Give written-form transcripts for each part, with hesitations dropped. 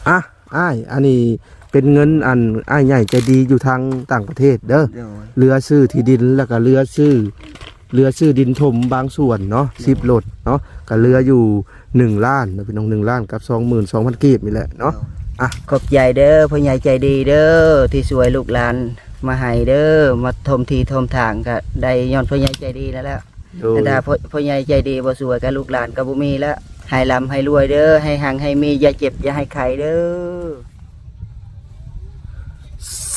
อ่ะอ้ายอันนี้เป็นเงินอันอ้ายใหญ่ใจดีอยู่ทางต่างประเทศเด้อเรือซื้อที่ดินแล้วก็เรือซื้อดินถมบางส่วนเนาะ10 รถเนาะก็เรืออยู่1 ล้านนะพี่น้อง1 ล้านกับ22,000 กีบนี่แหละเนาะอ่ะขอบใจเด้อพ่อใหญ่ใจดีเด้อที่ช่วยลูกหลานมาให้เด้อมาทมทีทมทางก็ได้ย้อนพ่อใหญ่ใจดีแล้วแต่ถ้าพ่อใหญ่ใจดีบ่ช่วยกับลูกหลานก็บ่มีแล้วให้ร่ำให้รวยเด้อให้หังให้มีอย่าเจ็บอย่าให้ไข้เด้อ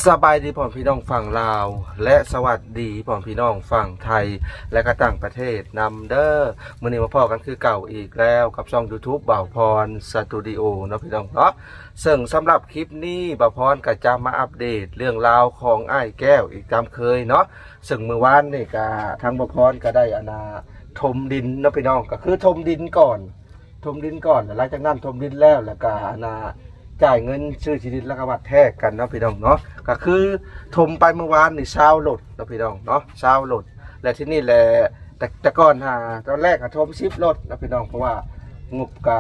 สบายดีพ่อพี่น้องฝั่งลาวและสวัสดีพ่อพี่น้องฝั่งไทยและก็ต่างประเทศนำเด้อมื้อนี้มาพอกันคือเก่าอีกแล้วกับช่อง YouTube บ่าวพรสตูดิโอเนาะพี่น้องเนาะซึ่งสำหรับคลิปนี้บ่าวพรก็จะมาอัปเดตเรื่องราวของอ้ายแก้วอีกตามเคยเนาะซึ่งเมื่อวานนี่ก็ทางบ่าวพรก็ได้ถมดินเนาะพี่น้องก็คือถมดินก่อนหลังจากนั้นถมดินแล้วก็จ่ายเงินซื้อที่ดินแล้วก็วัดแทกกันเนาะพี่น้องเนาะก็คือถมไปเมื่อวานนี่20 รถเนาะพี่น้องเนาะ20 รถและที่นี่แหละแต่ก่อนตอนแรกถม10 รถเนาะพี่น้องเพราะว่างบก็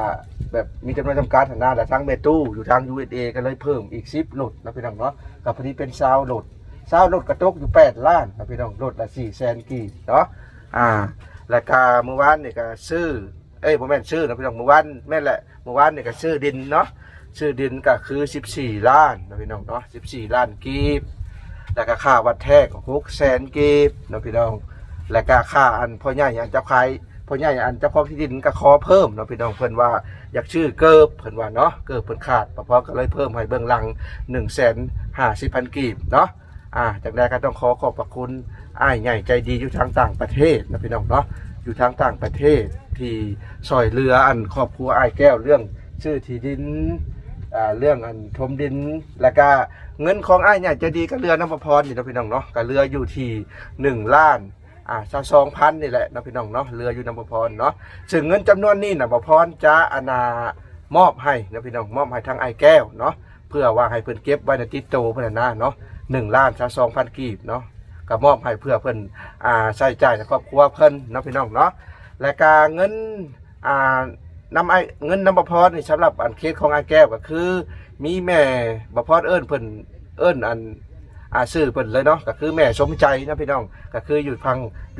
แบบมีจำนวนจำกัดนะแต่ทั้งเมตู้อยู่ทาง USA ก็เลยเพิ่มอีก10 รถเนาะพี่น้องเนาะก็พอดีเป็น20 รถก็ตกอยู่8 ล้านเนาะพี่น้องรถละ400,000 กีบเนาะแล้วก็เมื่อวานนี่ก็ซื้อบ่แม่นซื้อเนาะพี่น้องเมื่อวานแม่นแหละเมื่อวานนี่ก็ซื้อดินเนาะซื้อดินก็คือ14 ล้านนะพี่น้องเนาะ14 ล้านกีบแล้วก็ค่าวัดแทก600,000 กีบนะพี่น้องแล้วก็ค่าอันพ่อใหญ่อันเจ้าของที่ดินก็ขอเพิ่มนะพี่น้องเพิ่นว่าอยากชื่อเกิบเพิ่นว่าเนาะเกิบเพิ่นขาดเพราะก็เลยเพิ่มให้เบื้องหลัง 150,000 กีบเนาะจากนั้นก็ต้องขอบพระคุณอ้ายใหญ่ใจดีอยู่ทางต่างประเทศนะพี่น้องเนาะอยู่ทางต่างประเทศที่ช่วยเหลืออันครอบครัวอ้ายแก้วเรื่องชื่อที่ดินเรื่องอันถมดินแล้วก็เงินของอ้ายเนี่ยจะดีก็เรือน้ำพรนี่นะพี่น้องเนาะก็เรืออยู่ที่1 ล้าน22,000นี่แหละนะพี่น้องเนาะเรืออยู่น้ำพรเนาะซึ่งเงินจำนวนนี้นะพรจะมอบให้นะพี่น้องมอบให้ทางอ้ายแก้วเนาะเพื่อว่าให้เพิ่นเก็บไว้ในติดโตเพิ่นนะเนาะ1,22,000 กีบเนาะก็มอบให้เพื่อเพิ่นใช้จ่ายในครอบครัวเพิ่นนะพี่น้องเนาะและก็เงินเงินน้ำบพรนี่สำหรับอันเคสของอ้ายแก้วก็คือมีแม่บพรเอิ้นเพิ่นซื้อเพิ่นเลยเนาะก็คือแม่สมใจนะพี่น้องก็คืออยู่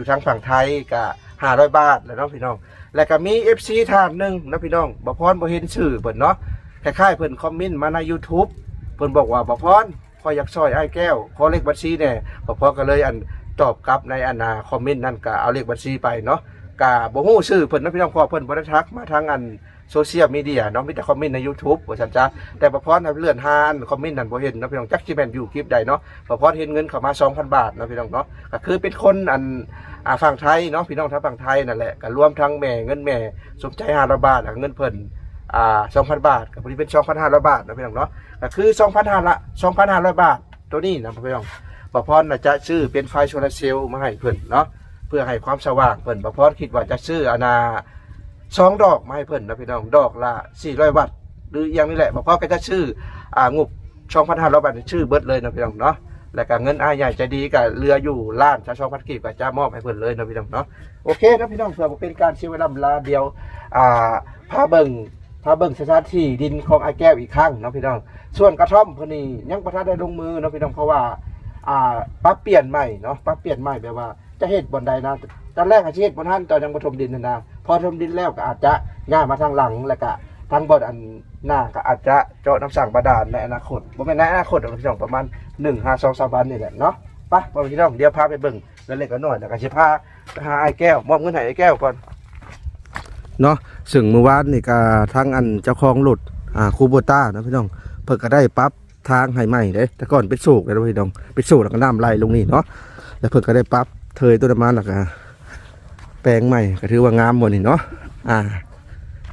ทางฝั่งไทยก็500 บาทแล้วเนาะพี่น้องแล้วก็มี FC ท่านนึงนะพี่น้องบพรบ่เห็นชื่อเพิ่นเนาะคล้ายๆเพิ่นคอมเมนต์มาใน YouTube เพิ่นบอกว่าบพรขออยากช่วยอ้ายแก้วขอเลขบัญชีแน่บพรก็เลยตอบกลับในคอมเมนต์นั้นก็เอาเลขบัญชีไปเนาะกะบ่ฮู้ชื่อเพิ่นนะพี่น้องพอเพิ่นบ่ได้ทักมาทางโซเชียลมีเดียเนาะมีแต่คอมเมนต์ใน YouTube ว่าซั่นจ้ะแต่บ่พรเลื่อนหาคอมเมนต์นั้นบ่เห็นนะพี่น้องจักสิแม่นอยู่คลิปใดเนาะบ่พรเห็นเงินเข้ามา 2,000 บาทนะพี่น้องเนาะก็คือเป็นคนฝั่งไทยเนาะพี่น้องทางฝั่งไทยนั่นแหละก็รวมทั้งเงินแม่สมใจ500 บาทเงินเพิ่น2,000 บาทก็พอดีเป็น 2,500 บาทนะพี่น้องเนาะก็คือ 2,500 บาทตัวนี้นะพี่น้องบ่พรน่ะจะซื้อเป็นไฟโซลาร์เซลล์มาให้เพิ่นเนาะเพื่อให้ความสว่างเพิ่นบ่พรคิดว่าจะซื้อ2 ดอกมาให้เพิ่นนะพี่น้องดอกละ400 วัตต์หรืออย่างนี้แหละบ่พรก็จะซื้องบ 2,500 บาทชื่อเบิดเลยนะพี่น้องเนาะแล้วก็เงินอ้ายใหญ่ใจดีก็เรืออยู่ล้าน2,000 กีบก็จะมอบให้เพิ่นเลยนะพี่น้องเนาะโอเคนะพี่น้องเพื่อบ่เป็นการเสียเวลาเดียวพาเบิ่งสถานที่ดินของอ้ายแก้วอีกครั้งเนาะพี่น้องส่วนกระท่อมเพิ่นนี่ยังบ่ทันได้ลงมือเนาะพี่น้องเพราะว่าปรับเปลี่ยนใหม่เนาะปรับเปลี่ยนใหม่แบบว่าจะเฮ็ดบ่อนใดนะตอนแรกอาชีพบ่ทันตอนยังบ่ถมดินนะพอถมดินแล้วก็อาจจะย้ายมาทางหลังแล้วก็ทางบ่อนหน้าก็อาจจะเจาะน้ำสั่งบาดาลในอนาคตบ่แม่นในอนาคตพี่น้องประมาณ1-2-3 วันนี่แหละเนาะไปพี่น้องเดี๋ยวพาไปเบิ่งเล็กๆน้อยๆแล้วก็สิพาไปหาอ้ายแก้วมอบเงินให้อ้ายแก้วก่อนเนาะซึ่งเมื่อวานนี่ก็ทางเจ้าของรถคูโบต้านะพี่น้องเพิ่นก็ได้ปรับทางให้ใหม่เด้แต่ก่อนเป็นโศกเลยนะพี่น้องเป็นโศกแล้วก็น้ำไหลลงนี่เนาะแล้วเพิ่นก็ได้ปรับเทยตัวน้ำมันแล้วก็แปลงใหม่ก็ถือว่างามหมดนี่เนาะ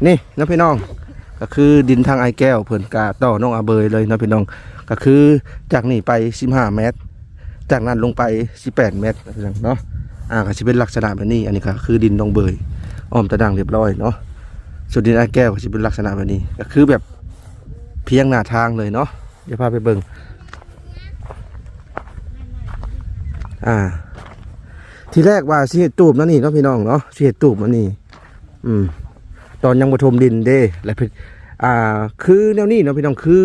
นี่นะพี่น้องก็คือดินทางไอ้แก้วเพิ่นกะต่อน้องอาเบยเลยนะพี่น้องก็คือจากนี่ไป15 เมตรจากนั้นลงไป18 เมตรนะพี่น้องเนาะก็สิเป็นลักษณะแบบนี้อันนี้ก็คือดินน้องเบยอ้อมตะดังเรียบร้อยเนาะส่วนดินไอ้แก้วก็สิเป็นลักษณะแบบนี้ก็คือแบบเพียงหน้าทางเลยเนาะเดี๋ยวพาไปเบิ่งที่แรกว่าสิเฮ็ดตูบนั่นนี่เนาะพี่น้องเนาะสิเฮ็ดตูบนั่นนี่ตอนยังบ่ถมดินเด้แล้ว คือแนวนี้เนาะพี่น้องคือ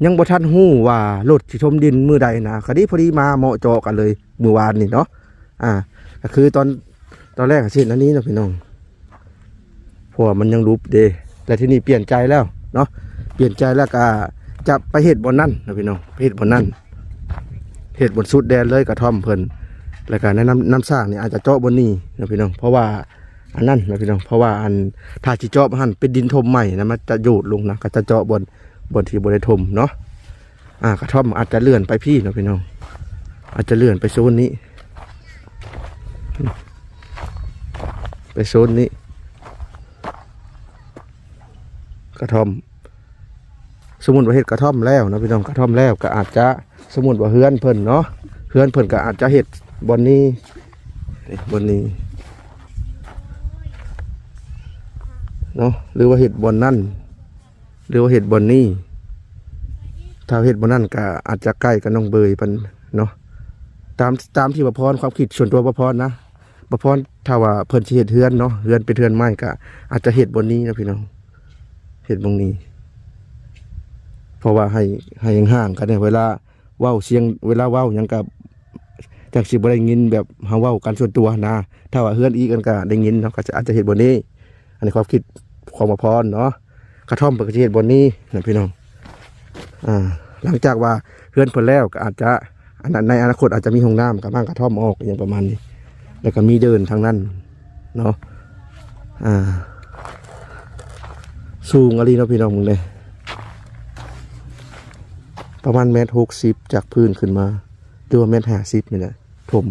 ยังบ่ทันฮู้ว่ารถสิถมดินมื้อใดนะคดีพอดีมาเหมาะเจาะกันเลยมื้อวานนี่เนาะก็คือตอนแรกสิอันนี้เนาะพี่น้องเพราะว่ามันยังรูปเด้แต่ที่นี่เปลี่ยนใจแล้วเนาะเปลี่ยนใจแล้วก็จะไปเฮ็ดบ่นั่นเนาะพี่น้องไปเฮ็ดบ่นั่นเฮ็ดบนสุดแดนเลยกระท่อมเพิ่นแล้วก็แนะนำน้ำสร้างนี่อาจจะเจาะบนนี้เนาะพี่น้องเพราะว่าอันนั้นนะพี่น้องเพราะว่าอันถ้าสิเจาะหันเป็นดินถมใหม่นะมันจะโยดลงนะก็จะเจาะบนที่บ่ได้ถมเนาะกระท่อมอาจจะเลื่อนไปพี่เนาะพี่น้องอาจจะเลื่อนไปโซนนี้ไปโซนนี้กระท่อมสมมุติว่าเฮ็ดกระท่อมแล้วนะพี่น้องกระท่อมแล้วก็อาจจะสมมุติว่าเฮือนเพิ่นเนาะเฮือนเพิ่นก็อาจจะเฮ็ดบนนี้เนาะหรือว่าเห็ดบนนั่นหรือว่าเห็ดบนนี่ถ้าเห็ดบนนั่นก็อาจจะใกล้กับน้องเบยปันเนาะตามที่ประพรความคิดส่วนตัวประพรนะประพรถ้าว่าเพิ่นสิเห็ดเฮือนเนาะเฮือนเป็นเฮือนไม้ก็อาจจะเห็ดบนนี้นะพี่น้องเห็ดบนนี้เพราะว่าให้ห่างๆกันเนี่ยเวลาเว้าเสียงเวลาเว้าหยังกับจากสิบ่ได้ยินแบบเฮาเว้ากันส่วนตัวนะถ้าว่าเฮือนอีกกันก็ได้ยินเนาะก็อาจจะเห็ดบนนี้อันนี้ความคิดของประพรเนาะกระท่อมเปิดกระเทียมบนนี้นะพี่น้องหลังจากว่าเพื่อนเพิ่นแล้วก็อาจจะในอนาคตอาจจะมีห้องน้ำกับบ้านกระท่อมออกอย่างประมาณนี้แล้วก็มีเดินทางนั้นเนาะสูงอะไรเนาะพี่น้องมึงเลยประมาณ1.60 จากพื้นขึ้นมาตัว1.50นี่แหละถม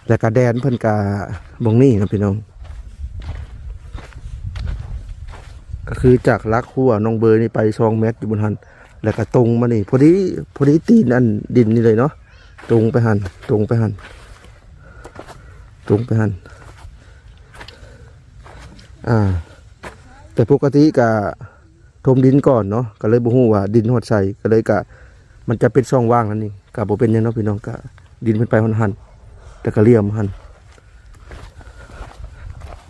แล้วก็แดนเพิ่นกะบงนี่นะพี่น้องก็คือจากลักหัวน้องเบอร์นี่ไป2 เมตรอยู่บนหันแล้วก็ตรงมานี่พอดีตีนอันดินนี่เลยเนาะตรงไปหันแต่ปกติก็ถมดินก่อนเนาะก็เลยบ่ฮู้ว่าดินฮอดใส่ก็เลยก็มันจะเป็นช่องว่างนั่นนี่ก็บ่เป็นหยังเนาะพี่น้องก็ดินเพิ่นไปหันแต่ก็เลี้ยมหัน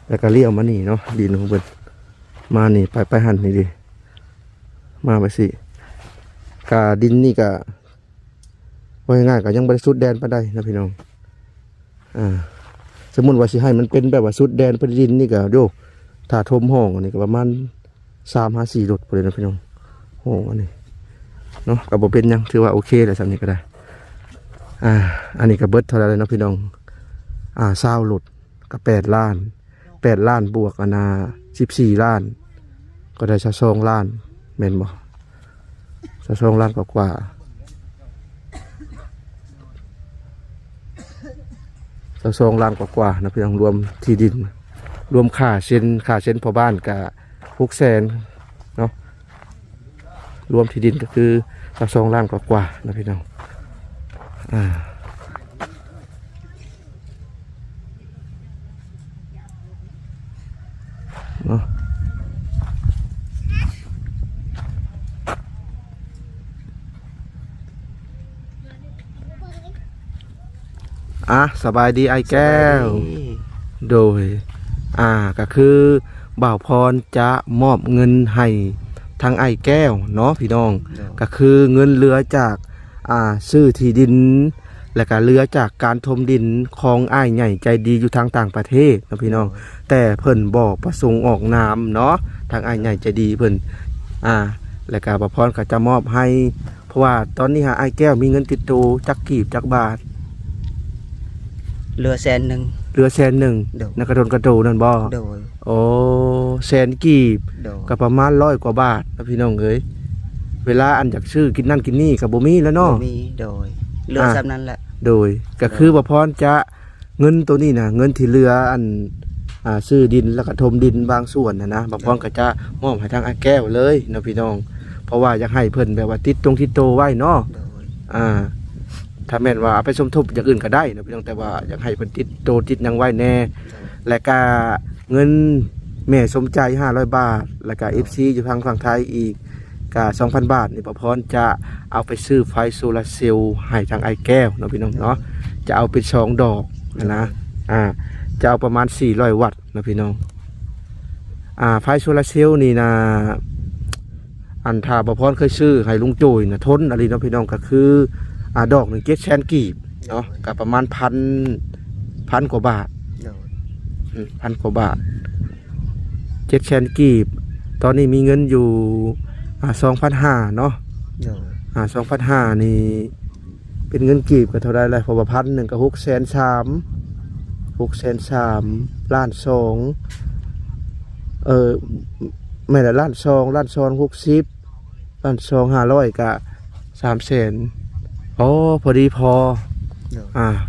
แล้วก็เลี้ยมมานี่เนาะดินของเพิ่นมานี่ไปหันนี่ดิมาไปสิกาดินนี่ก็ว่าง่ายๆก็ยังบริสุทธิ์แดนไปได้นะพี่น้องสมมุติว่าสิให้มันเป็นแบบว่าสุดแดนไปดินนี่ก็โยถ้าทมห้องอันนี้ก็ประมาณ3-4 รถไปเลยนะพี่น้องห้องอันนี้เนาะก็บ่เป็นยังถือว่าโอเคแล้วสำนี้ก็ได้อันนี้ก็เบิดเท่าไหร่เลยนะพี่น้อง20 รถก็8 ล้านบวก14 ล้านก็ได้22 ล้านแม่นบ่22 ล้านกว่า22 ล้านกว่านะพี่น้องรวมที่ดินรวมค่าเส้นพอบ้านกับ600,000เนาะรวมที่ดินก็คือ22 ล้านกว่านะพี่น้องเนาะสบายดีไอ้แก้วโดยก็คือบ่าวพรจะมอบเงินให้ทางไอ้แก้วเนาะพี่น้องก็คือเงินเหลือจากซื้อที่ดินและก็เหลือจากการถมดินของอ้ายใหญ่ใจดีอยู่ทางต่างประเทศนะพี่น้องแต่เพิ่นบอกประสงค์ออกนามเนาะทางอ้ายใหญ่ใจดีเพิ่นและก็บ่าวพรก็จะมอบให้เพราะว่าตอนนี้ไอ้แก้วมีเงินติดตัวจักกีบจักบาทเหลือ100,000นักกระโดดนั่นบ่โดยโอ้100,000 กีบก็ประมาณ100 กว่าบาทนะพี่น้องเอ้ยเวลาอันอยากซื้อกินนั่นกินนี่ก็บ่มีแล้วเนาะบ่มีโดยเหลือซ้ำนั้นแหละโดยก็คือบ่พรจะเงินตัวนี้นะเงินที่เหลืออันซื้อดินแล้วก็ถมดินบางส่วนนะบ่พรก็จะมอบให้ทางอาแก้วเลยนะพี่น้องเพราะว่าอยากให้เพิ่นแบบว่าติดโตไว้เนาะถ้าแม่นว่าเอาไปสมทบอย่างอื่นก็ได้นะพี่น้องแต่ว่าอยากให้เพิ่นติดยังไว้แน่และก็เงินแม่สมใจ500 บาทแล้วก็ FC อยู่ทางฝั่งไทยอีกก็ 2,000 บาทนี่ป้าพรจะเอาไปซื้อไฟโซลาร์เซลล์ให้ทางไอ้แก้วเนาะพี่น้องเนาะจะเอาเป็น2 ดอกนะจะเอาประมาณ400 วัตต์นะพี่น้องไฟโซลาร์เซลล์นี่นะ อันถ้าบ่พรเคยซื้อให้ลุงโจยน่ะทนอะไรเนาะพี่น้องก็คือดอกหนึง700,000กีบเนาะก็ประมาณพันกว่าบาท โดย พันกว่าบาท700,000กีบตอนนี้มีเงินอยู่2,500เนาะ โดย 2,500นี่เป็นเงินกีบก็เท่าไรล่ะเพราะว่า1,000ก็603,000,000 ล้าน2ไม่ละล้าน2 60ล้าน2 500ก็300,000อ๋อพอดีพอ โดย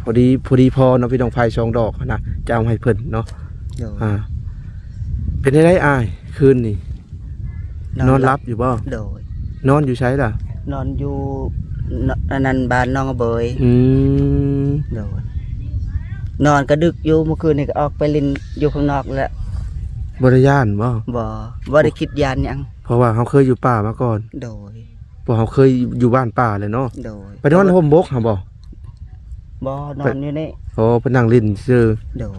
พอดีพอเนาะพี่น้องไฟ2ดอกนะจะเอาให้เพิ่นเนาะ โดย เป็นได้อ้ายคืนนี่นอนรับอยู่บ่ โดย นอนอยู่ไสล่ะ นอนอยู่อันนั้นบ้านน้องอเบย โดยนอนก็ดึกอยู่เมื่อคืนนี่ก็ออกไปเล่นอยู่ข้างนอกแล้ว บ่ได้ย่านบ่ บ่ได้คิดยานหยัง เพราะว่าเขาเคยอยู่ป่ามาก่อน โดย เพราะเขาเคยอยู่บ้านป่าเลยเนาะ โดย ไปนอนห่มบกหาบ่ บ่นอนอยู่นี่ โอ้ไปนั่งเล่นซื่อ โดย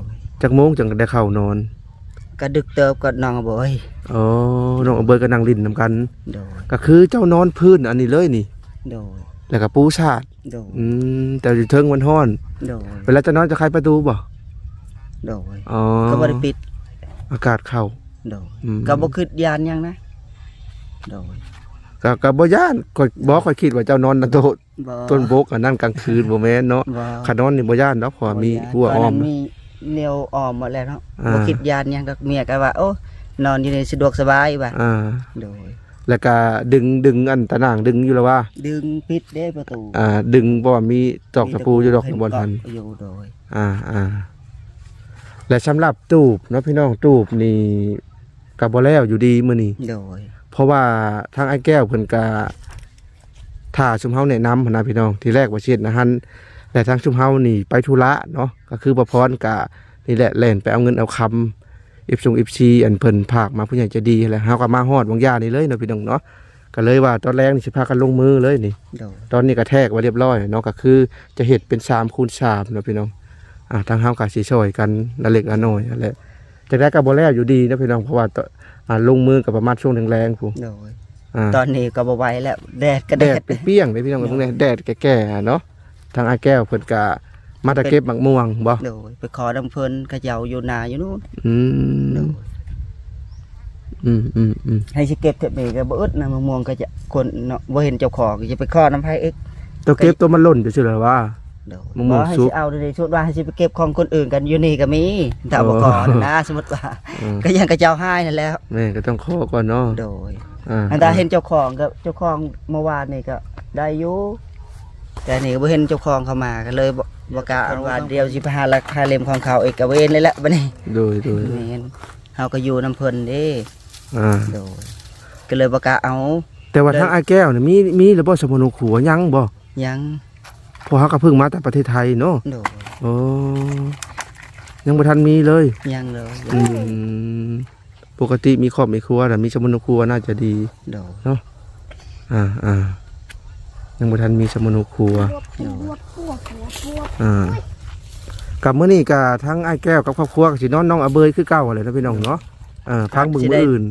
จักโมงจังได้เข้านอน ก็ดึกเติบก็น้องอเบย อ๋อน้องเอาเบิดก็นั่งเล่นนํกัน โดย ก็คือเจ้านอนพื้นอันนี้เลยนี่ โดย แล้วก็ปูชาด โดย แต่อยู่เทิงมันฮ้อน โดย เวลาจะนอนจะใครประตูบ่ โดย อ๋อ ก็บ่ได้ปิด อากาศเข้า โดย อืม ก็บ่คิดยานหยังนะโดย ก็บ่ย่านข่อยบ่ค่อยคิดว่าเจ้านอนนะโต บ่ ต้นบกอันนั้นกลางคืนบ่แม่นเนาะ บ่ ขานอนนี่บ่ย่านเนาะเพราะว่ามีหัวอ้อม ตนนั้นมีแนวอ้อมหมดแล้วเนาะ อ่า บ่คิดยานหยังดอกเมียก็ว่าโอ้นอนอยู่นี่สะดวกสบายว่า โดย แล้วก็ดึงอันตะนางดึงอยู่แล้วว่า ดึงปิดเด้ประตู ดึงบ่ว่ามีตอกตะปูอยู่ดอกบนหัน อยู่โดย และสำหรับตูบเนาะพี่น้องตูบนี่ก็บ่แล้วอยู่ดีมื้อนี้ โดย เพราะว่าทางไอ้แก้วเพิ่นก็ถ้าชุมเฮาแนะนำหั้นนะพี่น้องที่แรกว่าเช็ดนะฮั่นแต่ทางชุมเฮานี่ไปธุระเนาะก็คือบ่พรก็นี่แหละแล่นไปเอาเงินเอาคำFC อันเพิ่นภาคมาผู้ใหญ่ใจดีแหละเฮาก็มาฮอดบางย่านี่เลยเนาะพี่น้องเนาะก็เลยว่าตอนแรกนี่สิพากันลงมือเลยนี่ โดย ตอนนี้ก็แทกไว้เรียบร้อยเนาะก็คือจะเฮ็ดเป็น3คูณ3เนาะพี่น้องทางเฮาก็สิช่วยกันละเล็กละน้อยนั่นแหละจังได๋ก็บ่แล้วอยู่ดีนะพี่น้องเพราะว่าลงมือกับประมาณช่วงแรงๆพู้ โดย อ่า ตอนนี้ก็บ่ไหวแล้วแดดก็ แด แด ด ด เปรี้ยงๆเลยพี่น้องตรงนี้แดดแก่ๆเนาะทางอาแก้วเพิ่นก็มาตะเก็บหมักม่วงบ่ โดยไปขอน้ำเพิ่นเขย่าอยู่นาอยู่นู่น อื โด ม ย อืม ให้สิเก็บเถอะแม่ก็บ่อึดนะมะม่วงก็จะคนเนาะบ่เห็นเจ้าของก็จะไปขอน้ำไผอีก ตัวเก็บตัวมันหล่นจะเชื่อว่า โดย มะม่วง บ่ให้ สุก สิเอาได้ชุดว่าให้สิไปเก็บของคนอื่นกันอยู่นี่ก็มีถ้าบ่ขอนะสมมุติว่า อืม ก็ยังกระเจ้าให้นั่นแหล้ว แม่ก็ต้องขอก่อนเนาะ โดย อ่า อันตาเห็นเจ้าของก็เจ้าของเมื่อวานนี่ก็ได้อยู่แต่นี่ก็บ่เห็นเจ้าของเข้ามาก็เลยบ่กล้าเอาว่าเดี๋ยวสิไปหาราคาเล่มของเขาอีกก็เว้นเลยละบัดนี้ โดย แม่นเฮาก็อยู่นํเพิ่นเด้ อ่า โดยก็เลยบ่กล้าเอา แต่ว่าทางอาแก้วนี่มีหรือบ่สมุนขัวยังบ่ ยัง เพราะเฮาก็เพิ่งมาแต่ประเทศไทยเนาะ โดย โอ้ยังบ่ทันมีเลย ยังเลย ปกติมีครอบมีครัวแต่มีสมุนครัวน่าจะดี โดย ยังบ่ทันมีสมุนครัว โดย กับมื้อนี้ก็ทั้งไอ้แก้วกับครอบครัวก็สินอนน้องอาเบยคือเก่าแหละนะพี่น้องเนาะพักเบิ่งมื้ออื่น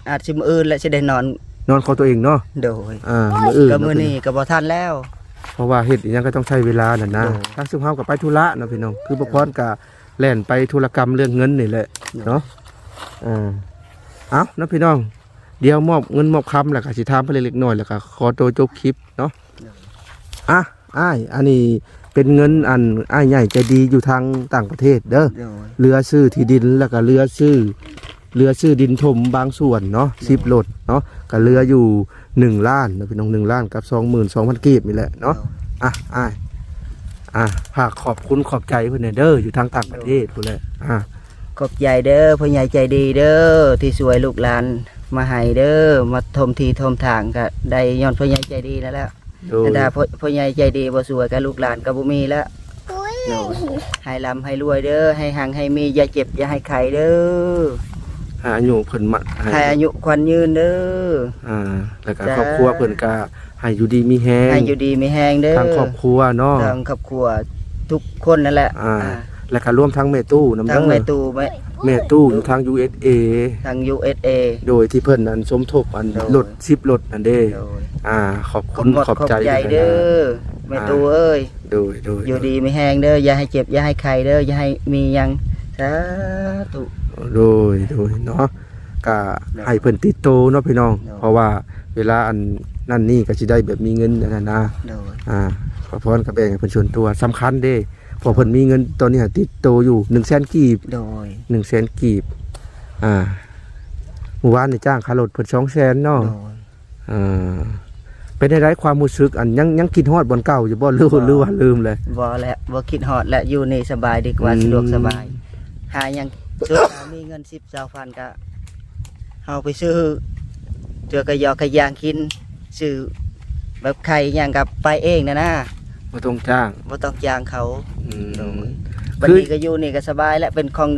อาจสิมื้ออื่นแล้วสิได้นอน นอนของตัวเองเนาะ โดย มื้ออื่น ก็มื้อนี้ก็บ่ทันแล้ว เพราะว่าเฮ็ดอีหยังก็ต้องใช้เวลานั่นนะ โอ้ ทางซุมเฮาก็ไปธุระเนาะพี่น้องคือบ่พรก็แล่นไปธุรกรรมเรื่องเงินนี่แหละเนาะเอ้านะพี่น้องเดี๋ยวมอบเงินมอบคำแล้วก็สิถามเพิ่นเล็กๆน้อยแล้วก็ขอตัวจบคลิปเนาะอ้ายอันนี้เป็นเงินอันอ้ายใหญ่ใจดีอยู่ทางต่างประเทศเด้อ โดย เรือซื้อที่ดินแล้วก็เรือซื้อดินถมบางส่วนเนาะ10 รถเนาะก็เรืออยู่1 ล้านนะพี่น้อง1 ล้านกับ 22,000 กีบนี่แหละเนาะอ้ายฝากขอบคุณขอบใจเพิ่นเด้ออยู่ทางต่างประเทศพุ่นแหละขอบใจเด้อพ่อใหญ่ใจดีเด้อที่ช่วยลูกหลานมาให้เด้อมาทมทีทมทางก็ได้ย้อนพ่อใหญ่ใจดีนั่นแหละ โดย แต่ถ้าพ่อใหญ่ใจดีบ่สวยกับลูกหลานก็บ่มีแล้วโดยให้ร่ำให้รวยเด้อให้หังให้มีอย่าเจ็บอย่าให้ไข้เด้อ อายุเพิ่นมา ให้อายุขวัญยืนเด้อ แล้วก็ จ้า ครอบครัวเพิ่นก็ให้อยู่ดีมีแฮง ให้อยู่ดีมีแฮงเด้อ ทางครอบครัวเนาะ ทางครอบครัวทุกคนนั่นแหละ แล้วก็รวมทั้งแม่ตู้นำ ทางแม่ตู้แม่ตู้อยู่ทาง USA ทาง USA โดยที่เพิ่นนั้นสมทบอัน โดย รถ10รถนั่นเด้ โดย ขอบคุณขอบใจ เด้อแม่ตู้เอ้ย โดยอยู่ดีไม่แห้งเด้ออย่าให้เจ็บอย่าให้ไข้เด้ออย่าให้มีหยังสาธุ โดยเนาะก็ให้เพิ่นติดโตเนาะพี่น้อง โดย เพราะว่าเวลาอันนั่นนี่ก็สิได้แบบมีเงินอันนั้นนะ โดย ขอพรกับแบ่งให้เพิ่นส่วนตัวสำคัญเด้เพอเพิ่นมีเงินตอนนี้ติดโตอยู่ 100,000 กีบ โดย 100,000 กีบเมื่อวานนี่จ้างค่ารถเพิ่น200,000เนาะ โดย เป็นได้ความรู้สึกอันยังคิดฮอดบ่อนเก่าอยู่บ่หรือว่าลืมเลย บ่แล้วบ่คิดฮอดและอยู่นี่สบายดีกว่าสะดวกสบายหาหยังซื้อมีเงิน10-20,000ก็เฮาไปซื้อเจอกระยอกระยางกินซื้อแบบไข่หยังกับไปเองนะ บ่ต้องจ้าง บ่ต้องจ้างเขา คือ บัดนี้ก็อยู่นี่ก็สบายแล้วเป็นของ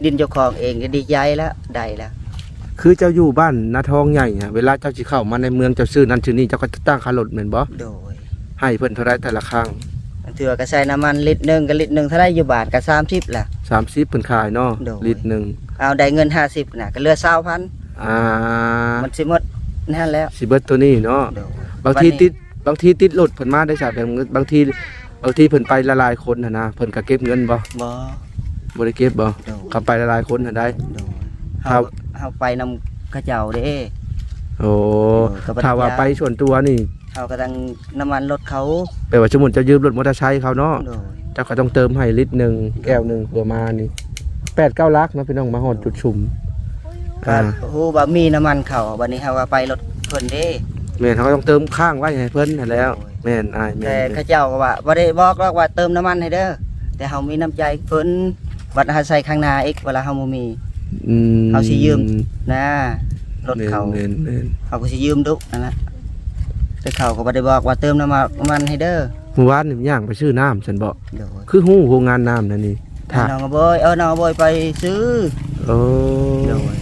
ดินเจ้าของเองก็ดีใจแล้วได้แล้ว คือเจ้าอยู่บ้านนาทองใหญ่อะเวลาเจ้าสิเข้ามาในเมืองเจ้าซื้อนั่นซื้อนี่เจ้าก็จะตั้งค่ารถแม่นบ่ โดย ให้เพิ่นเท่าไรแต่ละครั้ง เถื่อก็ใส่น้ำมันลิตรหนึงก็ลิตรหนึงเท่าไรอยู่บาทก็30ล่ะ 30เพิ่นขายเนาะ โดย ลิตรหนึง เอาได้เงิน50น่ะก็เหลือ20,000มันสิหมดนั่นแล้ว สิเบิดตัวนี้เนาะ โดย บางทีติดรถเพิ่นมาได้จ้ะแบบบางทีเพิ่นไปละลายคนน่ะนะเพิ่นก็เก็บเงินบ่ บ่ บ่ได้เก็บบ่ โดย เขาไปละลายคนน่ะได้ โดย ครั เฮา บ ไปนำเขาเจ้าเด้ โอ้ ก็บ่ได้ ถ้าว่าไปส่วนตัวนี่ เฮาก็ต้องน้ำมันรถเขา แปลว่าสมมุติเจ้ายืมรถมอเตอร์ไซค์เขาเนาะ โดย เจ้าก็ต้องเติมให้ลิตรหนึงแก้วหนึงเพื่อมานี่8-9 ลักเนาะพี่น้องมาฮอดจุดชุม ก็ฮู้ว่ามีน้ำมันเขาบัดนี้เฮาก็ไปรถเพิ่นเด้ แม่นเขาก็ต้องเติมข้างไว้ให้เพิ่นนั่นแล้ว โอ้ย แม่นอ้ายแม่ แต่ น เขาเจ้าก็ว่าบ่ได้บอกหรอกว่าเติมน้ำมันให้เด้อแต่เฮามีน้ำใจเพิ่นวัดหาใส่ข้างหน้าอีกเวลาเฮาบ่มี เขาสิยืม นะรถเขา แม่น เขาก็สิยืมดุนั่นล่ะแต่เขาก็บ่ได้บอกว่าเติมน้ำมันให้เด้อ เมื่อวานนี่ย่างไปซื้อน้ำฉันบอก โดย คือฮู้โรงงานน้ำนั่นนี่ถ้า น้องก็บอยน้องก็บอยไปซื้อ โอ้ โดย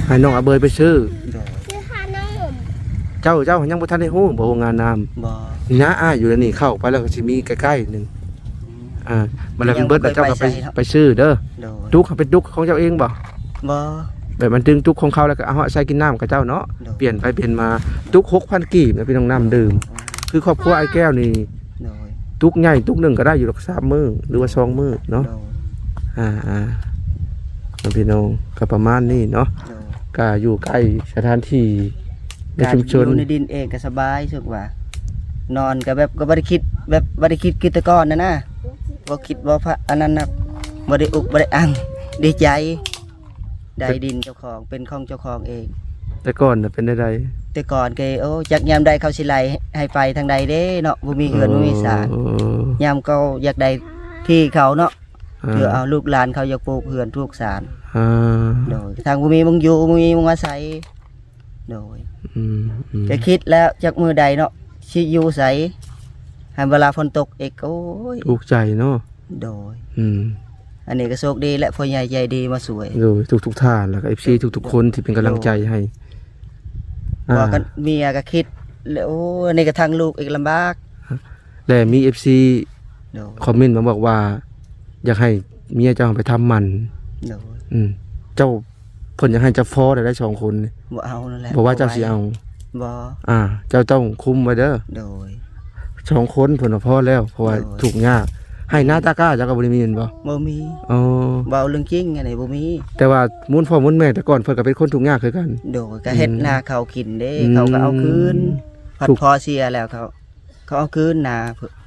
ให้น้องอาเบยไปซื้อ โดย ซื้อขนม เจ้ายังบ่ทันได้ฮู้บ่โรงงานน้ำ บ่ นี่นะอ้ายอยู่แล้วนี่เข้าไปแล้วก็สิมีใกล้ๆหนึงมันแล้วเบิดแล้วเจ้าก็ไปซื้อเด้อ โดย ตุกเขาเป็นตุกของเจ้าเองบ่ บ่ แบบมันดึงตุกของเขาแล้วก็เอาใส่กินน้ำกับเจ้าเนาะ โดย เปลี่ยนไปเปลี่ยนมาตุก 6,000 กีบนะพี่น้องน้ำดื่มคือครอบครัวไอ้แก้วนี่ โดย ตุกใหญ่ตุกหนึงก็ได้อยู่หรอก3มื้อหรือว่า2มื้อเนาะ โดย พี่น้องก็ประมาณนี้เนาะ โดย ก็อยู่ใกล้สถานที่ใน การ ชุมชน อยู่ในดินเองก็สบายสุกว่า นอนก็แบบก็บ่ได้คิดแบบบ่ได้คิดแต่ก่อนนะบ่คิดบ่พระอันนั้นนะบ่ได้อุกบ่ได้อังดีใจได้ดินเจ้าของเป็นของเจ้าของเอง แต่ก่อนน่ะเป็นได้ แต่ก่อนก็โอ้จักยามใดเขาสิไล่ให้ไปทางใดเด้เนาะบ่มีเงินบ่มีสารยามเขาอยากได้ที่เขาเนาะเพื่อเอาลูกหลานเขาอยากปลูกเฮือนปลูกสารโดยทางบ่มีมึงอยู่บ่มีมึงอาศัยโดยก็คิดแล้วจักมือใดเนาะสิอยู่ไสให้เวลาฝนตกอีกโอ้ย ถูกใจเนาะ โดย อืม อันนี้ก็โชคดีและพ่อใหญ่ใจดีมาสวย โดยทุกท่านแล้วก็ FC ทุกๆคนที่เป็นกำลังใจให้ ว่ากันเมียก็คิดแล้วโอ้อันนี้ก็ทางลูกอีกลำบาก และมี FC โดย คอมเมนต์มาบอกว่า อยากให้เมียเจ้าไปทำมัน โดย เจ้าเพิ่นอยากให้เจ้าฟอได้2คน บ่เอานั่นแหละ บอกว่าเจ้าสิเอา บ่ เจ้าต้องคุมไว้เด้อ โดย 2คนเพิ่นว่าพอแล้วเพราะว่า โอ้ย ถูกยากให้หน้าตากล้าเจ้าก็บ่ได้มีเห็นบ่ บ่มี อ๋อ เบาเรื่องจริงอันนี้บ่มี แต่ว่ามูลพ่อมูลแม่แต่ก่อนเพิ่นก็เป็นคนทุกข์ยากคือกัน โดยก็เฮ็ดนาเขากินเด้ อืม เขาก็เอาคืนพัด ถูก พอเสียแล้วเขาเอาคืนนา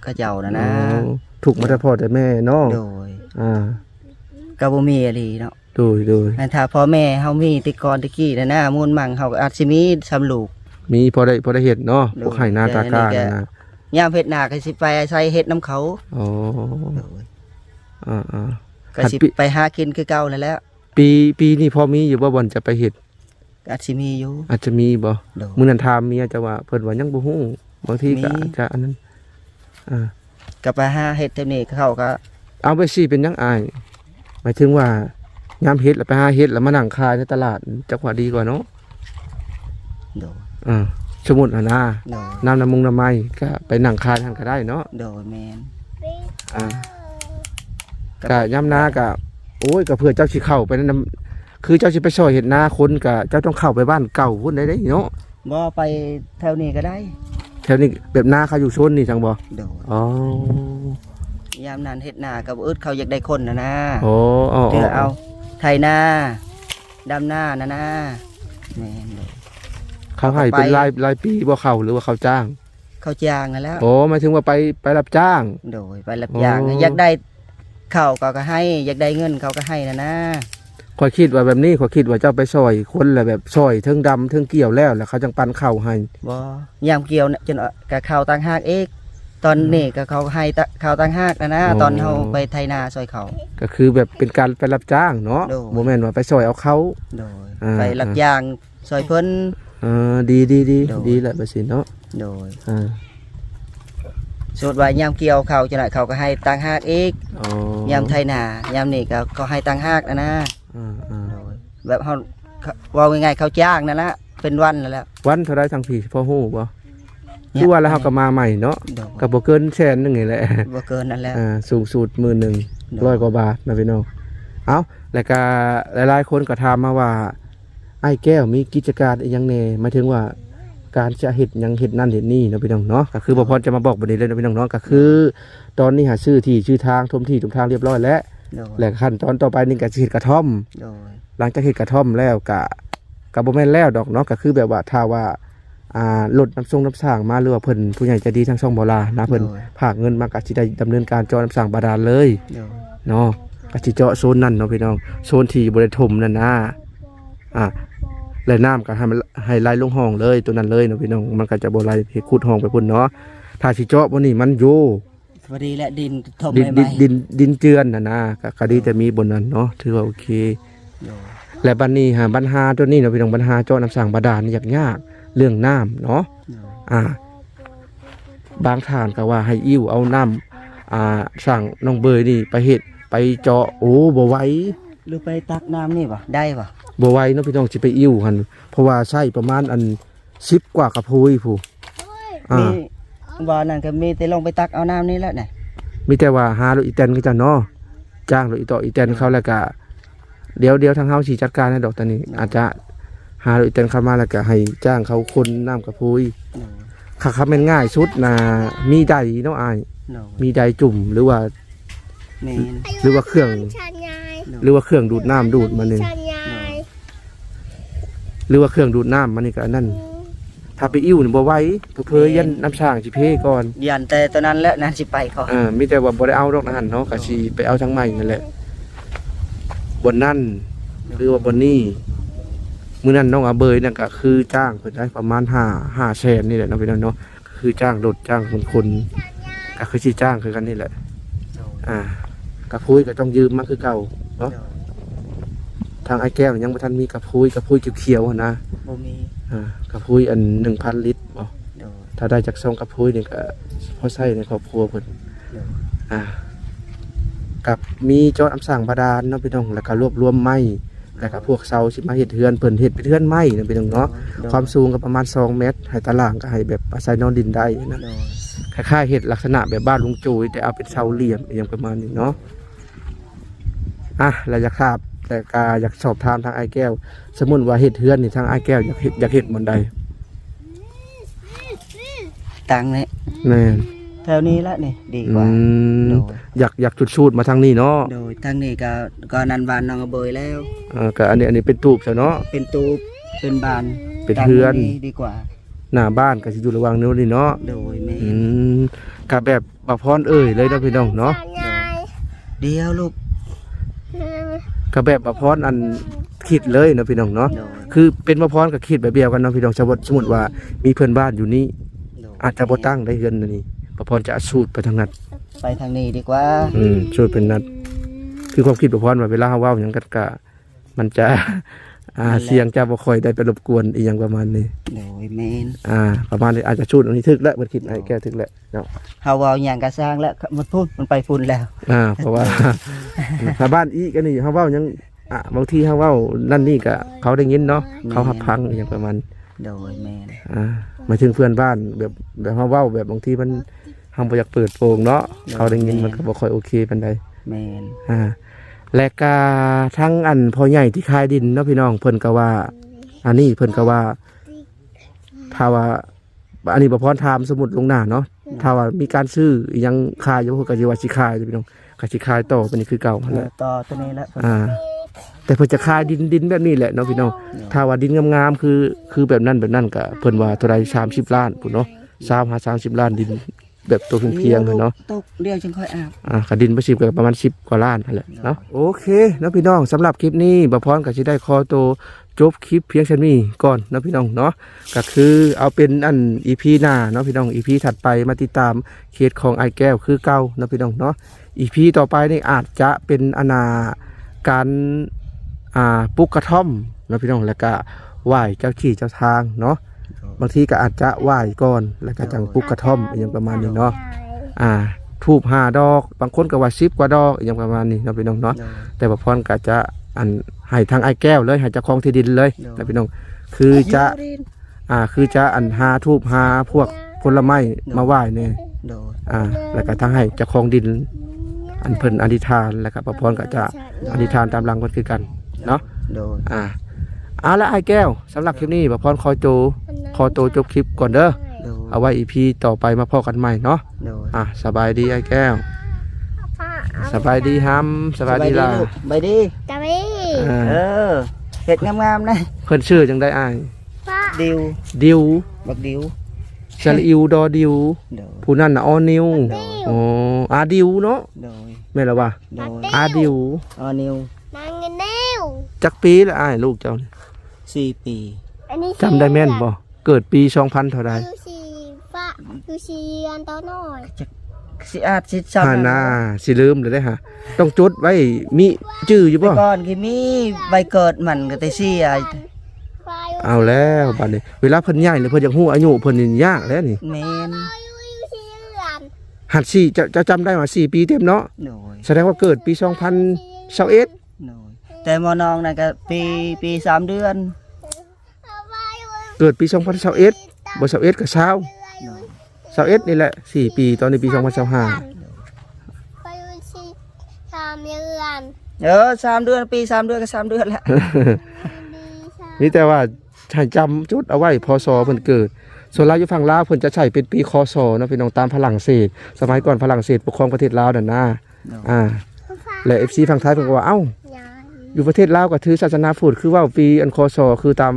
เขาเจ้านะนะ อ๋อถูกมาแต่พ่อแต่แม่เนาะ โดย อ่า ก็บ่มีอะไรเนาะ โดย อันถ้าพ่อแม่เฮามีแติก่อนแตะกี้นะมูลมั่งเฮาก็อาจสิมีสำลูก มีพอได้เฮ็ดเนาะ โดย พวกให้หน้าตากล้า แต่อันนี้ก็ นะ ยามเฮ็ดนาก็สิไปอาศัยเฮ็ดน้ำเขา อ๋อ โดย อ่า ก็สิไปหากินคือเก่านั่นแหล้ว ปีนี้พอมีอยู่บ่บ่อนจะไปเฮ็ด อาจสิมีอยู่ อาจจะมีบ่ โดย มื้อนั้นถามเมียจะว่าเพิ่นว่ายังบ่ฮู้บางทีก็ มี อาจจะอันนั้นอ่า ก็ไปหาเฮ็ดเท่านี้เขาก็ เอาไปสิเป็นยังอายหมายถึงว่ายามเฮ็ดแล้วไปหาเฮ็ดแล้วมานั่งขายในตลาดจักว่าดีกว่าเนาะ โดย สมมุติหน้า โดย น้ำไม้ก็ไปนั่งขายทานก็ได้เนาะ โดยแม่น อ่า กะย่ำนากะโอ้ยก็เพื่อเจ้าสิเข้าไปนั่นคือเจ้าสิไปซอยเฮ็ดนาคนกะเจ้าต้องเข้าไปบ้านเก่าพุ่นได้เนาะ บ่ไปแถวนี้ก็ได้ แถวนี้แบบนาเขาอยู่ชนนี่จังบ่ โดย อ๋อย ามนั้นเฮ็ดนากับอึดเขาอยากได้คนนะ โอ้อ๋อ เถือเอาไถนาดำนานะแม่นเลย เขาให้เป็นรายปีบ่เข้าหรือว่าเขาจ้าง เขาจ้างนั่นแล้ว โอ้หมายถึงว่าไปรับจ้าง โดยไปรับจ้าง อ๋อ อ อ ยากได้ข้าวเขาก็ให้ อยากได้เงินเขาก็ให้นะ ข้อยคิดว่าแบบนี้ข้อยคิดว่าเจ้าไปซอยคนละแบบซอยเทิงดำเทิงเกี่ยวแล้วเขาจังปันข้าวให้ บ่ยามเกี่ยวน่ะจนกับข้าวต่างหากเอกตอนนี้ก็เขาให้ข้าวต่างหากนะตอนเฮาไปไถนาซอยเขา ก็คือแบบเป็นการไปรับจ้างเนาะ โดย บ่แม่นว่าไปซอยเอาเขา โดย อ่า ไปรับจ้างซอยเพิ่น ดี โดย ดีแหละแบบสิเนาะ โดย อ่า สุดว่ายามเกี่ยวเขาจังได๋เขาก็ให้ต่างหากเอก อ๋อย ามไถนายามนี้ก็เขาให้ต่างหากนะ อ่า โดยแบบเฮาว่าง่ายๆเขาจ้างนั่นละเป็นวันนั่นแหละ วันเท่าไรทางพี่พอฮู้บ่คือว่าแล้วเฮาก็มาใหม่เนาะ โดย ก็บ่เกินแสนนึงนี่แหละ บ่เกินนั่นแหละ สูงสุด11,000 100กว่าบาทนะพี่น้องเอ้าแล้วก็หลายๆคนก็ถามมาว่าไอ้แก้วมีกิจการอีหยังแหน่หมายถึงว่าการจะเฮ็ดหยังเฮ็ดนั่นเฮ็ดนี่เนาะพี่น้องเนาะก็คือบ่พรจะมาบอกบัดนี้เลยเนาะพี่น้องเนาะก็คือ ตอนนี้หาชื่อที่ชื่อทางทมที่ทุกทางเรียบร้อยแล้ว โดย และขั้นตอนต่อไปนี่ก็สิเฮ็ดกระท่อม โดย หลังจากเฮ็ดกระท่อมแล้วก็บ่แม่นแล้วดอกเนาะก็คือแบบว่าถ้าว่าลดน้ำน้ำสร้างมาหรือว่าเพิ่นผู้ใหญ่ใจดีทั้งช่องบ่ลานะเพิ่นฝากเงินมาก็สิได้ดำเนินการเจาะน้ำสร้างบาดาลเลย โดย เนาะก็สิเจาะโซนนั้นเนาะพี่น้องโซนที่บ่ได้ถมนั่นนะและน้ำก็ให้มันให้ไหลลงห้องเลยตัวนั้นเลยเนาะพี่น้องมันก็จะบ่ไหลไปขุดห้องไปพุ่นเนาะถ้าสิเจาะบ่นี่มันอยู่ พอดีและดินถม ดิน ใหม่ ดินเจือนนะก็ดีแต่มีบนนั้นเนาะถือว่าโอเค ๆโดย และบัดนี้ปัญหาตัวนี้เนาะพี่น้องปัญหาเจาะน้ำสร้างบาดาลนี่ยากเรื่องน้ำเนาะ โดย บางท่านก็ว่าให้อิ่วเอาน้ำสั่งน้องเบยนี่ไปเฮ็ดไปเจาะโอ้บ่ไหว หรือไปตักน้ำนี่ป่ะได้ป่ะ บ่ไหวเนาะพี่น้องสิไปอิ่วหั่นเพราะว่าใช้ประมาณ10 กว่ากระพุยผู้ มีว่านั่นก็มีแต่ลงไปตักเอาน้ำนี่แหละนี่ มีแต่ว่าหารถอีแตนก็จะเนาะจ้างรถอีต่ออีแตนเขาแล้วก็เดี๋ยวทางเฮาสิจัดการให้ดอกตอนนี้ อาจจะหารถอีแตนเข้ามาแล้วก็ให้จ้างเขาคนน้ำกระพุย โดย ค่ะแม่นง่ายสุดนะมีใดเนาะอ้าย โดย มีใดจุ่มหรือว่า แม่น หรือว่าเครื่อง ชันยาย หรือว่าเครื่องดูดน้ำดูดมานี่ ชันยาย หรือว่าเครื่องดูดน้ำมันนี่ก็อันนั้นถ้าไปอิ่วนี่บ่ไหวเพ้อยันน้ำช่างสิเพก่อน ยันแต่ตอนนั้นแหละนั่นสิไปเขา มีแต่ว่าบ่ได้เอาดอกนั่นเนาะก็สิไปเอาทางใหม่นั่นแหละบนนั่นหรือว่าบนนี้มื้อนั้นน้องอาเบยนั่นก็คือจ้างเพิ่นได้ประมาณ5แสนนี่แหละเนาะพี่น้องเนาะคือจ้างรถจ้างคนก็คือสิจ้างคือกันนี่แหละ โดย กระพุ้ยก็ต้องยืมมาคือเก่าเนาะ โดย ทางไอ้แก้วยังบ่ทันมีกระพุ้ยเขียวๆหั่นนะ บ่มี กระพุ้ยอัน 1,000 ลิตรบ่ โดย ถ้าได้จาก2กระพุ้ยนี่ก็พอใช้ในครอบครัวเพิ่น โดย กับมีเจาะน้ำสร้างบาดาลเนาะพี่น้องแล้วก็รวบรวมไม้แล้วก็พวกเสาสิมาเฮ็ดเฮือนเพิ่นเฮ็ดเป็นเฮือนไม้เนาะพี่น้องเนาะความสูงก็ประมาณ2 เมตรให้ตารางก็ให้แบบอาศัยนอนดินได้นะ โดย คล้ายๆเฮ็ดลักษณะแบบบ้านลุงจูยแต่เอาเป็นเสาเหลี่ยมอหย่างประมาณนี้เนาะแล้วอยากทราบแต่ก็อยากสอบถามทางไอ้แก้ว สมมุติว่าเฮ็ดเฮือนนี่ทางไอ้แก้วอยากเฮ็ดบนใด ตังค์นี่ แม่น แถวนี้ละนี่ดีกว่า โดย อยากจุดชูดมาทางนี้เนาะ โดยทางนี้ก็นันบานน้องเอาเบยแล้ว ก็อันนี้เป็นตูบซะเนาะ เป็นตูบเป็นบาน เป็นเฮือน ตังค์ดีกว่า หน้าบ้านก็สิอยู่ระหว่างนู้นนี่เนาะ โดยแม่ กับแบบบ่พรเลยเนาะพี่น้องเนาะ ชันยาย เดียวลูก กับแบบบ่พรอันคิดเลยเนาะพี่น้องเนาะ โดย คือเป็นบ่พรกับคิดแบบเดียวกันเนาะพี่น้องสมมุติว่ามีเพื่อนบ้านอยู่นี่ โดย อาจจะบ่ตั้งได้เฮือนอันนี่บ่พรจะสูดไปทางนั้น ไปทางนี้ดีกว่า สูดเป็นนัดคือความคิดบ่พรว่าเวลาเฮาเว้าหยังก็มันจะเสียงจะบ่ค่อยได้ไปรบกวนอีหยังประมาณนี้ โดยแม่น ประมาณนี้อาจจะสูดอันนี้ถึกแล้วเบิดคิดให้แก้ถึกแล้วเนาะ เฮาเว้าหยังก็สร้างแล้วมันพูดมันไปฝุ่นแล้ว เพราะว่า ถ้าบ้านอีกอันนี้เฮาเว้ายังบางทีเฮาเว้านั่นนี่ก็เขาได้ยินเนาะเขาหับพังอหยังประมาณ โดยแม่น หมายถึงเพื่อนบ้านแบบเฮาเว้าแบบบางทีมันเฮาบ่อยากเปิดโปงเนาะเขาได้ยินมันก็บ่ค่อยโอเคปานใด แม่น และกาทั้งอันพ่อใหญ่ที่ขายดินเนาะพี่น้องเพิ่นก็ว่าอันนี้เพิ่นก็ว่าถ้าว่าอันนี้บ่พรถามสมุดลงหน้าเนาะถ้าว่ามีการซื้ออิหยังขายอยู่เพิ่นก็สิว่าสิขายเด้อพี่น้องก็สิขายต่อไปนี่คือเก่าหั่นแหละ ต่อตัวนี้แล้ว แต่เพิ่นจะขายดินแบบนี้แหละเนาะพี่น้องถ้าว่าดินงามๆคือแบบนั้นก็เพิ่นว่าเท่าใด30ล้านพุ่นเนาะ30 ล้านดินแบบตัวเพียงๆเนาะ ตกเดียวจึงค่อยอาบ กระดินประชิบกับประมาณ10 กว่าล้านนั่นแหละเนาะโอเคเนาะพี่น้องสำหรับคลิปนี้บ่พรก็สิได้ขอตัวจบคลิปเพียงเท่านี้ก่อนเนาะพี่น้องเนาะก็คือเอาเป็นอัน EP หน้าเนาะพี่น้อง EP ถัดไปมาติดตามเคสของไอ้แก้วคือเก่าเนาะพี่น้องเนาะ EP ต่อไปนี่อาจจะเป็นการปลูกกระท่อมเนาะพี่น้องแล้วก็ไหว้เจ้าที่เจ้าทางเนาะบางทีก็อาจจะไหว้ก่อนแล้วก็จังปลูกกระท่อมอย่างประมาณนี้เนาะทูบ5 ดอกบางคนก็ว่า10 กว่าดอกอย่างประมาณนี้เนาะพี่น้องเนาะแต่บ่พรก็จะให้ทางไอ้แก้วเลยให้เจ้าของที่ดินเลยนะพี่น้องคือจะหาทูบหาพวกผลไม้มาไหว้เนี่ยแล้วก็ทางให้เจ้าของดินเพิ่นอธิษฐานแล้วก็บ่พรก็จะอธิษฐานตามหลังเพิ่นคือกันเนาะเอาละไอ้แก้วสำหรับคลิปนี้บ่พรขอโตจบคลิปก่อนเด้อเอาไว้ EP ต่อไปมาพอกันใหม่เนาะสบายดีไอ้แก้วสบายดีฮัมสบายดีล่ะ ไปดีเฮ็ดงามๆนะ เพิ่นชื่อจังได้อ้าย ดิว บักดิว สระอิวดอดิวผู้นั้นน่ะออนิวอ๋ออาดิวเนาะแม่นล่ะว่าอาดิว ออนิวน างเงินเนว จักปีละอ้ายลูกเจ้านี่ 4 ปี จำได้แม่นบ่เกิดปี2000เท่าใด ยูซีฟ้ายูซีอันโตน้อย สิอาจสิจำ น่าสิลืมเลยได้ฮะต้องจดไว้มีชื่ออยู่บ่ ก่อนคือมีใบเกิดมันก็แต่เสีย เอาแล้วบัดนี้เวลาเพิ่นใหญ่เนี่ยเพิ่นอยากฮู้อายุเพิ่นนี่ยากแล้วนี่ แม่น ยูซีเรือน หัด4จะจำได้ว่า4 ปีเต็มเนาะ โดย แสดงว่าเกิดปี2021 โดยแต่มอนองน่ะก็ปี3 เดือน เกิดปี2021บ่21ก็21นี่แหละ4 ปีตอนนี้ปี2025 ไปยูซี3 เดือน 3 เดือนปี3 เดือนก็3 เดือนแล้ว นี่แต่ว่าให้จำจุดเอาไว้พศเพิ่นเกิดส่วนลาวอยู่ฝั่งลาวเพิ่นจะใช้เป็นปีคศเนาะพี่น้องตามฝรั่งเศสสมัยก่อนฝรั่งเศสปกครองประเทศลาวนั่นนะและ FC ฝั่งไทยเพิ่นก็ว่าเอ้าอยู่ประเทศลาวก็ถือศาสนาพุทธคือว่าปีอันคศคือตาม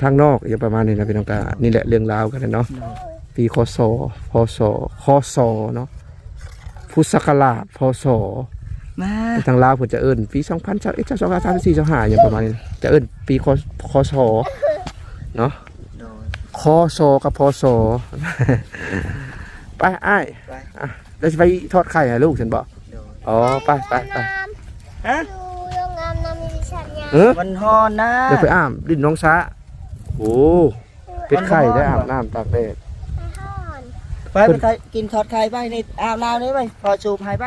ทางนอกอย่างประมาณนี้นะพี่น้องก็นี่แหละเรื่องราวกันเนาะปีคศเนาะพุทธศักราชพศทางลาวเพิ่นจะเอิ้นปี2021 2023 2025อย่างประมาณนี้จะเอิ้นปีคศเนาะคศกับพศไปอ้ายแล้วสิไปทอดไข่ให้ลูกฉันบ่อ๋อไปฮะโรงงานน้ำมีสัญญาณ มันฮ้อนนะ เดี๋ยวไปอาบดินน้องซะโอ้เป็ดไข่ได้อาบน้ำตากแดด ไปกินทอดไข่ไปนี่อาบน้ำนี่ไปพอชูบให้ไป